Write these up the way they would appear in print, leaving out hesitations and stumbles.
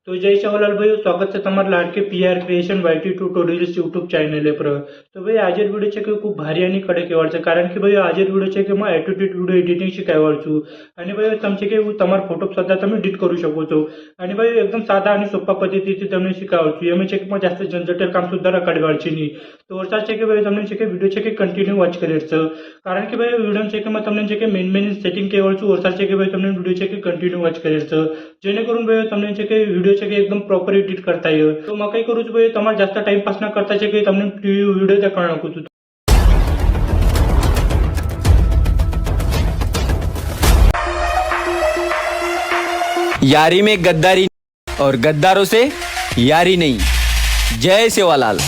तो जय सेवालाल भाई, स्वागत है તમારા લાડકે PR creation YT tutorials YouTube channel પર। તો ભાઈ આજે વિડીયો છે કે ખૂબ ભારી અને કડક એવાળ છે, કારણ કે ભાઈ આજે વિડીયો છે કે હું એટીટ્યુડ વિડીયો એડિટિંગ શીખવાડું છું। અને ભાઈ તમે છે કે હું તમારા ફોટો સાથે તમે એડિટ કરી શકો છો। અને ભાઈ એકદમ સાદા અને સોપા પદ્ધતિથી તમને શીખવાડું છું। એમાં છે કે હું જાસ્ત ઝંઝટેલ કામ સુધા રખાડવાળ છે નહીં। તો વરસાદ છે કે ભાઈ તમને છે કે વિડીયો છે કે કન્ટિન્યુ વોચ કરે છે, કારણ કે ભાઈ વિડીયો છે કે હું તમને છે કે મેઇન સેટિંગ કહેવાડું છું। વરસાદ છે કે ભાઈ તમને વિડીયો છે કે કન્ટિન્યુ વોચ કરે છે, જેનેકरून ભાઈ તમને છે કે વિડીયો છે કે एकदम प्रॉपर एडिट करता है। तो मैं कई करूँ भाई तमारे जास्त टाइम पास ना करता है कि तमने वीडियो देखा नाखू छूं। यारी में गद्दारी और गद्दारों से यारी नहीं। जय सेवालाल।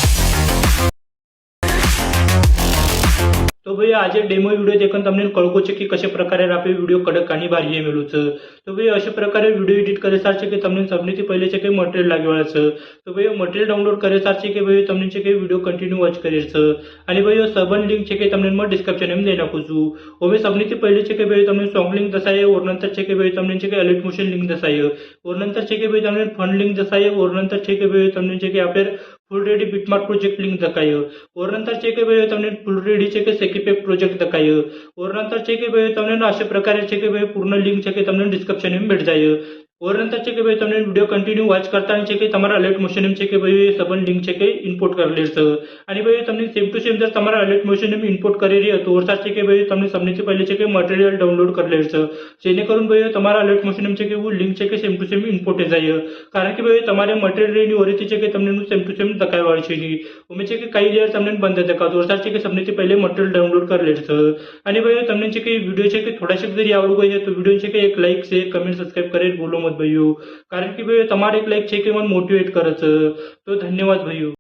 तो भाई आज डेमो विडियो देखून तमने कळको छे की कशा प्रकारे आपले विडियो कडक आणि भारी मेळू छे। तो भाई अशा प्रकारे विडियो एडिट करे सार छे के तमने सबनेथी पहिले छे के मटेरियल लागेवाळ छे। तो भाई मटेरियल डाउनलोड करे सार छे के भाई तमने छे के विडियो कंटिन्यू वॉच करे छे। आणि भाई सबन लिंक छे के तमने मैं डिस्क्रिप्शन में दे नाखू छूं। ओमे सबनेथी पहिले छे के भाई तमने सॉन्ग लिंक दसाये, और नंतर छे के भाई तमने छे के अलर्ट मोशन लिंक दसाये, और नंतर छे के भाई तमने फन लिंक दसाये, और नंतर छे के भाई तमने छे के आपले फुल रेडी बिटमार्क प्रोजेक्ट लिंक दखायो, और नंतर छे के भाई तमने फुल रेडी छे के सेकीपेक प्रोजेक्ट दखायो, और नंतर छे के भाई तमने अशा प्रकारे छे के भाई पूर्ण लिंक छे के तमने डिस्क्रिप्शन में भेट जाय। और नंतर छे के भाई तमने विडियो कंटिन्यू वॉच करता छे के तमारा अलर्ट मोशन में छे के भाई सबन लिंक छे के इम्पोर्ट कर ले छे। आणि भाई तमने सेम टू सेम जर तमारा अलर्ट मोशन में इम्पोर्ट करेली तो वरसाद छे के भाई तमने सबनेथी पहिले छे के मटेरियल डाउनलोड कर ले छे, जेनेकरून भाई तमारा अलर्ट मोशन में छे के वो लिंक छे के सेम टू सेम इम्पोर्ट થઈ જાય। કારણ કે ભાઈ તમારે મટીરિયલ ની ઓરિજિન છે કે તમને સેમ ટુ સેમ દેખાડવાની છે નહીં। ઉમે છે કે કઈ લેયર તમને બંધ દેખાતો વરસાદ છે કે सबनेथी पहिले મટીરિયલ डाउनलोड कर ले छे। અને ભાઈ તમને છે કે વિડિયો છે કે થોડા શબ્દ जरी આવડું ગયું તો વિડિયો છે કે એક લાઈક શેર કમેન્ટ સબસ્ક્રાઇબ કરે ભૂલો મત ભાઈઓ, કારણ કે ભાઈ તમારે એક લાઈક છે કે મને મોટિવેટ કરે છે। તો ધન્યવાદ ભાઈઓ।